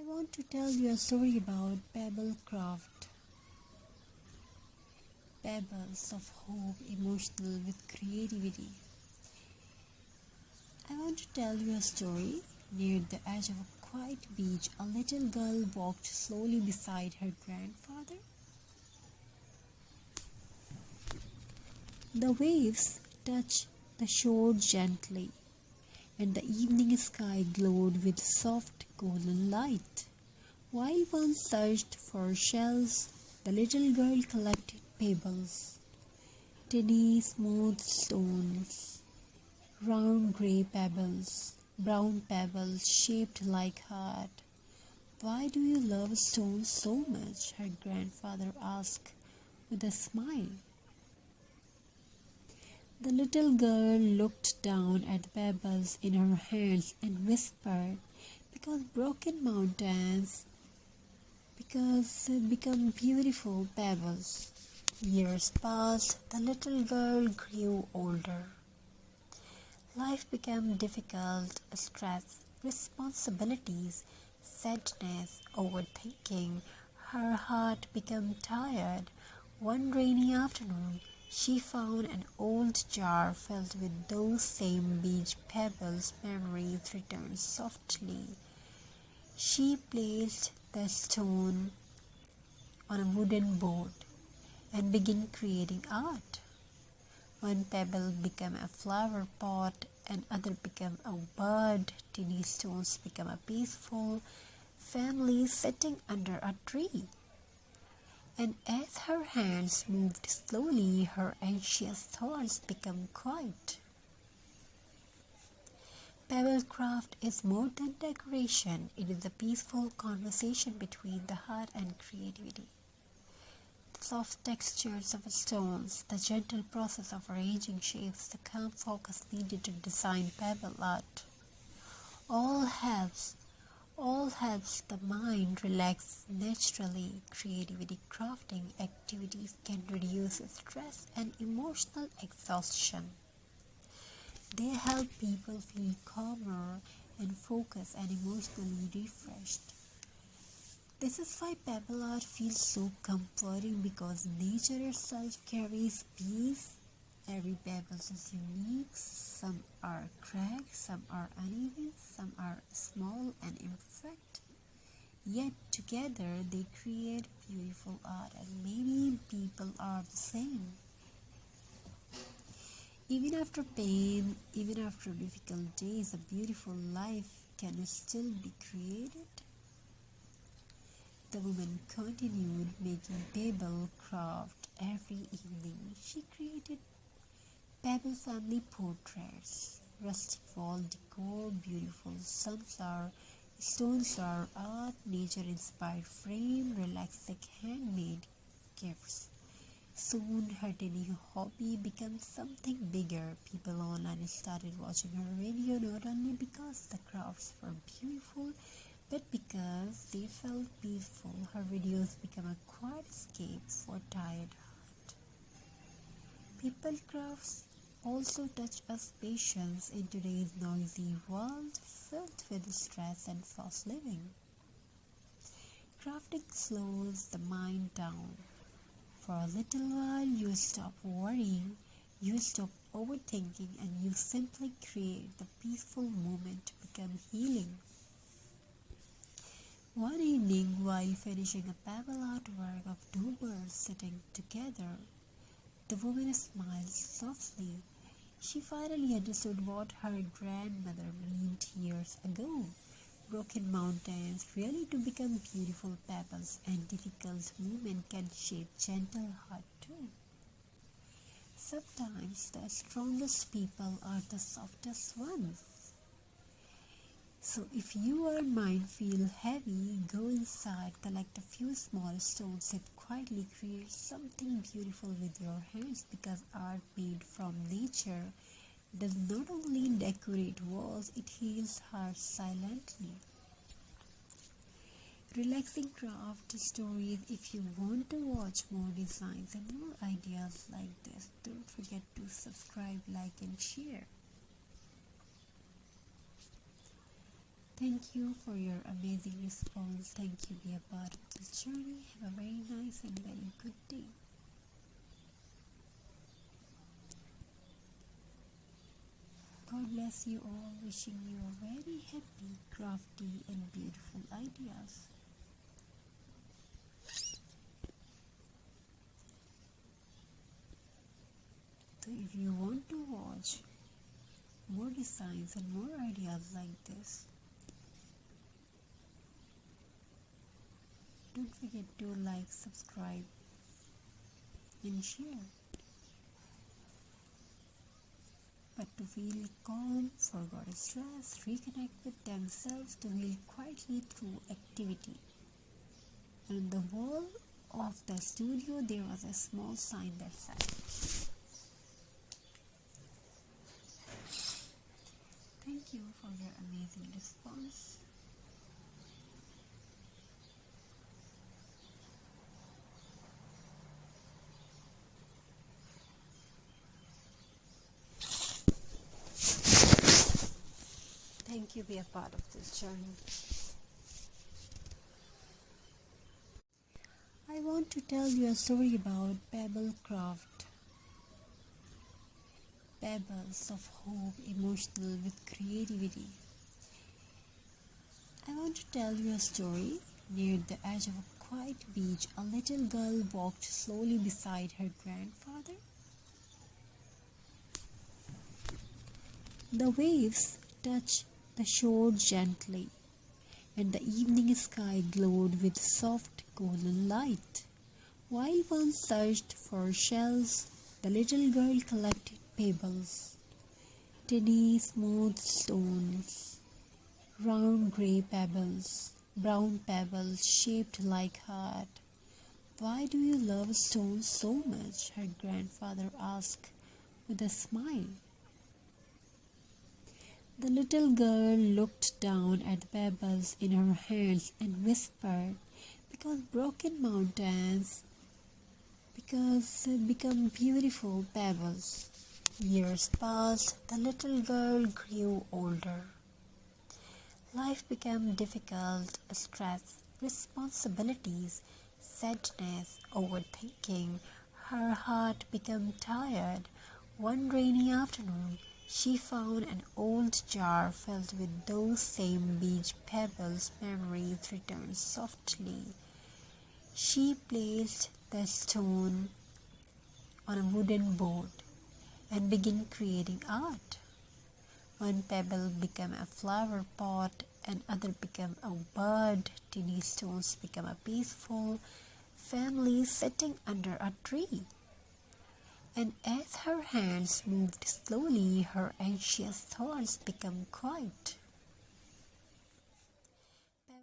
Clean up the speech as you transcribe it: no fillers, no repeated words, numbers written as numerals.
I want to tell you a story about pebble craft. Pebbles of hope, emotional with creativity. I want to tell you a story. Near the edge of a quiet beach, a little girl walked slowly beside her grandfather. The waves touched the shore gently, and the evening sky glowed with soft golden light. While one searched for shells, the little girl collected pebbles, tiny smooth stones, round grey pebbles, brown pebbles shaped like heart. "Why do you love stones so much?" her grandfather asked with a smile. The little girl looked down at the pebbles in her hands and whispered, "Because broken mountains become beautiful pebbles." Years passed, the little girl grew older. Life became difficult, stress, responsibilities, sadness, overthinking. Her heart became tired. One rainy afternoon, she found an old jar filled with those same beach pebbles. Memories returned softly. She placed the stone on a wooden board and began creating art. One pebble became a flower pot, and other became a bird. Tiny stones became a peaceful family sitting under a tree. And as her hands moved slowly, her anxious thoughts became quiet. Pebble craft is more than decoration. It is a peaceful conversation between the heart and creativity. The soft textures of stones, the gentle process of arranging shapes, the calm focus needed to design pebble art, all helps the mind relax naturally. Creativity crafting activities can reduce stress and emotional exhaustion. They help people feel calmer and focused and emotionally refreshed. This is why pebble art feels so comforting, because nature itself carries peace. Every pebble is unique. Some are cracked, some are uneven, some are small and imperfect. Yet together they create beautiful art, and maybe people are the same. Even after pain, even after difficult days, a beautiful life can still be created. The woman continued making pebble craft every evening. She created pebble family portraits, rustic wall decor, beautiful sunflower, stone art, nature-inspired frame, relaxing handmade gifts. Soon her tiny hobby became something bigger. People online started watching her video not only because the crafts were beautiful, but because they felt peaceful. Her videos became a quiet escape for tired heart. People crafts also touch us patience in today's noisy world filled with stress and fast living. Crafting slows the mind down. For a little while you stop worrying, you stop overthinking, and you simply create. The peaceful moment to become healing. One evening, while finishing a pebble artwork of two birds sitting together, the woman smiled softly. She finally understood what her grandmother meant years ago. Broken mountains really do become beautiful pebbles, and difficult movement can shape gentle heart too. Sometimes the strongest people are the softest ones. So if your mind feels heavy, go inside, collect a few small stones and quietly create something beautiful with your hands, because art made from nature does not only decorate walls, it heals hearts silently. Relaxing craft stories. If you want to watch more designs and more ideas like this, don't forget to subscribe, like and share. Thank you for your amazing response. Thank you. Be a part of this journey. Have a very nice and very good day. God bless you all. Wishing you a very happy, crafty and beautiful ideas. So if you want to watch more designs and more ideas like this, don't forget to like, subscribe and share. But to feel calm, forget stress, reconnect with themselves, to heal quietly through activity. And on the wall of the studio there was a small sign that said, "Thank you for your amazing response." Thank you. Be a part of this journey. I want to tell you a story about pebble craft. Pebbles of hope, emotional with creativity. I want to tell you a story. Near the edge of a quiet beach, a little girl walked slowly beside her grandfather. The waves touched the shore gently, and the evening sky glowed with soft golden light. While one searched for shells, the little girl collected pebbles, tiny smooth stones, round grey pebbles, brown pebbles shaped like heart. "Why do you love stones so much?" her grandfather asked with a smile. The little girl looked down at the pebbles in her hands and whispered, "Because broken mountains become beautiful pebbles." Years passed, the little girl grew older. Life became difficult, stress, responsibilities, sadness, overthinking. Her heart became tired. One rainy afternoon, she found an old jar filled with those same beach pebbles. Memories returned softly. She placed the stone on a wooden board and began creating art. One pebble became a flower pot, and other became a bird. Tiny stones became a peaceful family sitting under a tree. And as her hands moved slowly, her anxious thoughts became quiet.